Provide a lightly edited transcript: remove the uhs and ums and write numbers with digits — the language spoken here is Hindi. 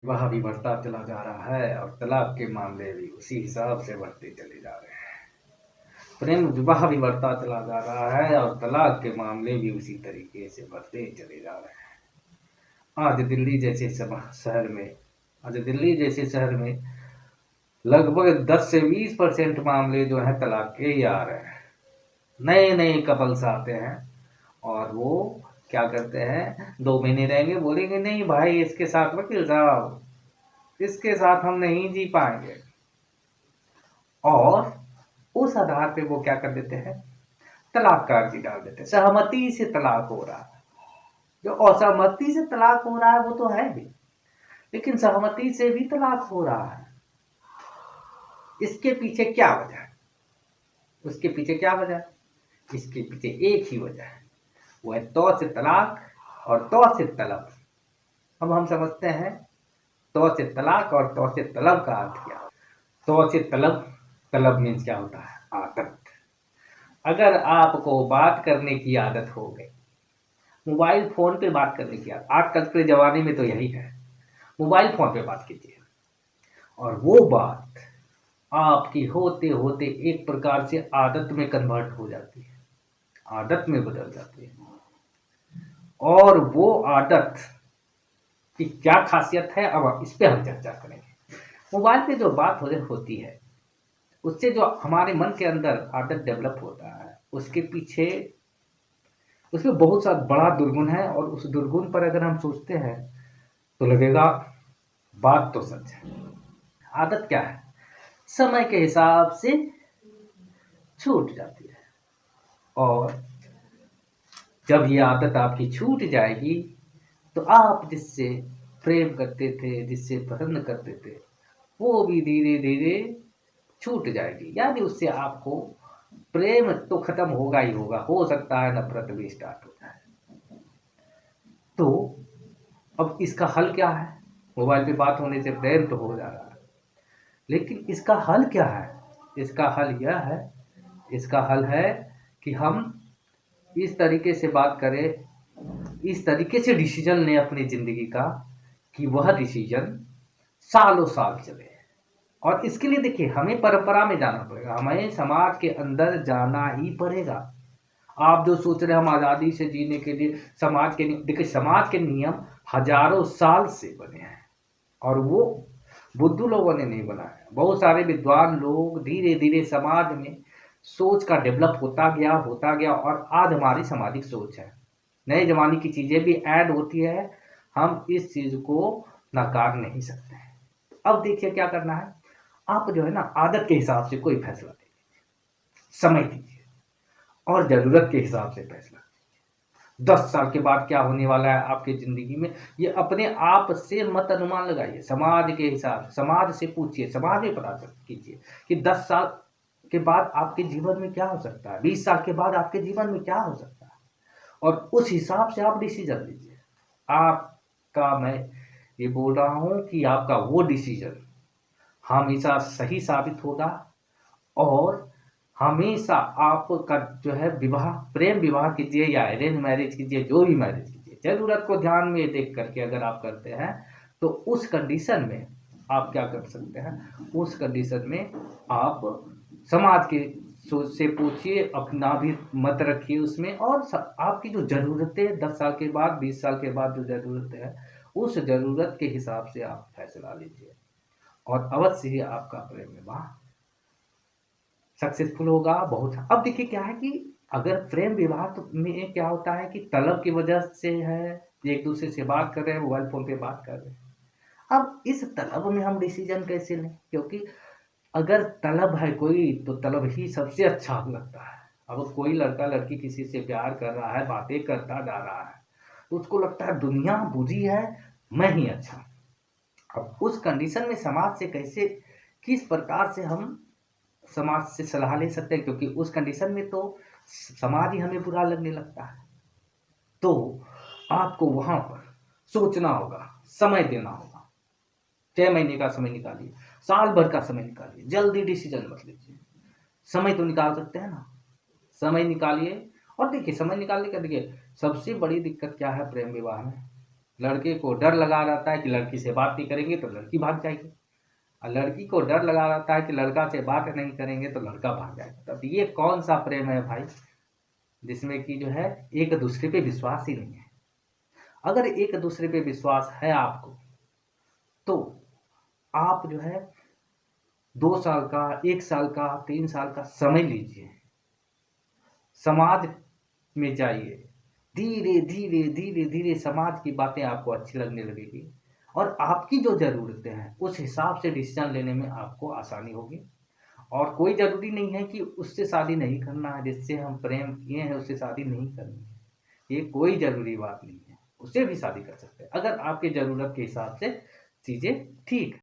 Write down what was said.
वह भी बढ़ता चला जा रहा है और तलाक के मामले भी उसी हिसाब से बढ़ते चले जा रहे हैं। प्रेम विवाह भी बढ़ता चला जा रहा है और तलाक के मामले भी उसी तरीके से बढ़ते चले जा रहे हैं। आज दिल्ली जैसे शहर में लगभग 10 से 20% मामले जो है तलाक के ही आ रहे हैं। नए नए कपल्स आते हैं और वो क्या करते हैं, 2 महीने रहेंगे, बोलेंगे नहीं भाई इसके साथ वकील साहब, इसके साथ हम नहीं जी पाएंगे, और उस आधार पे वो क्या कर देते हैं, तलाक का अर्जी डाल देते हैं। सहमति से तलाक हो रहा है। जो असहमति से तलाक हो रहा है वो तो है भी, लेकिन सहमति से भी तलाक हो रहा है। इसके पीछे क्या वजह है? उसके पीछे क्या वजह है? इसके पीछे एक ही वजह है, वो है तौ से तलाक और तौ से तलब। अब हम समझते हैं तौ से तलाक और तौ से तलब का अर्थ क्या है। तौ से तलब, तलब मीन्स क्या होता है, आदत। अगर आपको बात करने की आदत हो गई, मोबाइल फोन पे बात करने की आदत, आजकल के जमाने में तो यही है, मोबाइल फोन पे बात कीजिए और वो बात आपकी होते होते एक प्रकार से आदत में कन्वर्ट हो जाती है, आदत में बदल जाती है। और वो आदत की क्या खासियत है, अब इस पे हम चर्चा करेंगे। मोबाइल पे जो बात होती है, उससे जो हमारे मन के अंदर आदत डेवलप होता है, उसके पीछे उसमें बहुत सा बड़ा दुर्गुण है। और उस दुर्गुण पर अगर हम सोचते हैं तो लगेगा बात तो सच है। आदत क्या है? समय के हिसाब से छूट जाती है, और जब ये आदत आपकी छूट जाएगी तो आप जिससे प्रेम करते थे, जिससे पसंद करते थे, वो भी धीरे धीरे छूट जाएगी। यानी उससे आपको प्रेम तो खत्म होगा ही होगा, हो सकता है नफरत भी स्टार्ट हो जाए। तो अब इसका हल क्या है? मोबाइल पे बात होने से प्रेम तो हो जा रहा है, लेकिन इसका हल क्या है? इसका हल यह है, इसका हल है कि हम इस तरीके से बात करें, इस तरीके से डिसीजन लें अपनी जिंदगी का कि वह डिसीजन सालों साल चले। और इसके लिए देखिए हमें परंपरा में जाना पड़ेगा, हमें समाज के अंदर जाना ही पड़ेगा। आप जो सोच रहे हैं हम आज़ादी से जीने के लिए समाज के, देखिए समाज के नियम हजारों साल से बने हैं और वो बुद्धू लोगों ने नहीं बनाया। बहुत सारे विद्वान लोग धीरे धीरे समाज में सोच का डेवलप होता गया और आज हमारी सामाजिक सोच है। नए जमाने की चीजें भी ऐड होती है, हम इस चीज को नकार नहीं सकते हैं। अब देखिए क्या करना है, आप जो है ना आदत के हिसाब से कोई फैसला ले लीजिए, समय दीजिए और जरूरत के हिसाब से फैसला। 10 साल के बाद क्या होने वाला है आपकी जिंदगी में, ये अपने आप से मत अनुमान लगाइए, समाज के हिसाब से, समाज से पूछिए, समाज में पता कीजिए कि 10 साल के बाद आपके जीवन में क्या हो सकता है, 20 साल के बाद आपके जीवन में क्या हो सकता है, और उस हिसाब से आप डिसीजन लीजिए। आपका, मैं ये बोल रहा हूं कि आपका वो डिसीजन हमेशा सही साबित होगा। और हमेशा आपका जो है विवाह, प्रेम विवाह कीजिए या अरेंज मैरिज कीजिए, जो भी मैरिज कीजिए, जरूरत को ध्यान में देख करके अगर आप करते हैं तो उस कंडीशन में आप क्या कर सकते हैं, उस कंडीशन में आप समाज के सोच से पूछिए, अपना भी मत रखिए उसमें, और आपकी जो ज़रूरतें 10 साल के बाद, 20 साल के बाद जो ज़रूरतें हैं, उस ज़रूरत के हिसाब से आप फैसला लीजिए और अवश्य ही आपका प्रेम विवाह सक्सेसफुल होगा। बहुत, अब देखिए क्या है कि अगर प्रेम विवाह में क्या होता है कि तलब की वजह से है, एक दूसरे से बात कर रहे हैं, मोबाइल फोन पे बात कर रहे हैं। अब इस तलब में हम डिसीजन कैसे लें, क्योंकि अगर तलब है कोई तो तलब ही सबसे अच्छा लगता है। अब कोई लड़का लड़की किसी से प्यार कर रहा है, बातें करता जा रहा है, तो उसको लगता है दुनिया बुरी है, मैं ही अच्छा। अब उस कंडीशन में समाज से कैसे, किस प्रकार से हम समाज से सलाह ले सकते हैं, क्योंकि उस कंडीशन में तो समाज ही हमें बुरा लगने लगता है। तो आपको वहां पर सोचना होगा, समय देना होगा। 6 महीने का समय निकालिए, साल भर का समय निकालिए, जल्दी डिसीजन मत लीजिए। समय तो निकाल सकते हैं ना, समय निकालिए। और देखिए समय निकालने का, देखिए सबसे बड़ी दिक्कत क्या है प्रेम विवाह में, लड़के को डर लगा रहता है कि लड़की से बात नहीं करेंगे तो लड़की भाग जाएगी, और लड़की को डर लगा रहता है कि लड़का से बात नहीं करेंगे तो लड़का भाग जाएगा। तब ये कौन सा प्रेम है भाई, जिसमें कि जो है एक दूसरे पे विश्वास ही नहीं है। अगर एक दूसरे पे विश्वास है आपको, तो आप जो है 2 साल का, 1 साल का, 3 साल का समय लीजिए, समाज में जाइए, धीरे धीरे धीरे धीरे समाज की बातें आपको अच्छी लगने लगेगी, और आपकी जो ज़रूरतें हैं उस हिसाब से डिसीजन लेने में आपको आसानी होगी। और कोई ज़रूरी नहीं है कि उससे शादी नहीं करना है, जिससे हम प्रेम किए हैं उससे शादी नहीं करनी है, ये कोई ज़रूरी बात नहीं है, उससे भी शादी कर सकते हैं अगर आपके ज़रूरत के हिसाब से चीज़ें ठीक